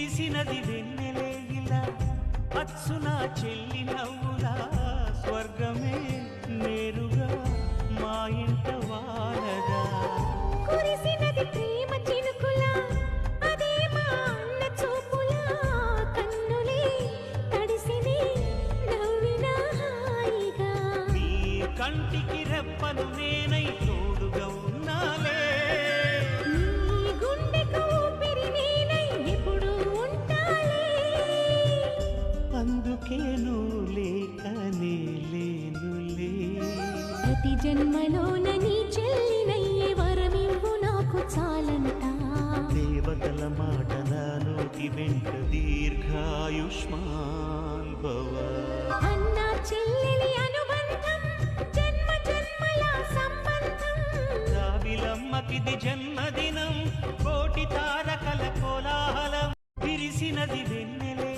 విరిసినది వెన్నెలే ఇలా అచ్చు నా చెల్లి నవ్వులా స్వర్గమే నేరుగా మా ఇంట వాలగా కురిసినది ప్రేమ చినుకులా అదే మా అన్న చూపులా కన్నులే తడిసిని నవ్వినా హాయిగా నీ కంటికి రెప్పను నేనై తోడుగా ఉన్నాలే నీ గుండెకు ఊపిరి నేనై ఎప్పుడూ ఉంటాలే అందుకే నువ్వు లేకనే లేనులే ప్రతి జన్మలోన నీ చెల్లినయ్యే వరమివ్వు నాకు చాలంట దేవతల మాట నా నోటి వెంట దీర్ఘాయుష్మాన్ భవ అన్న చెల్లెలి అనుబంధం జన్మ జన్మల సంబంధం రావిలమ్మకిది జన్మదినం కోటి తారకల కోలాహలం విరిసినది వెన్నెలే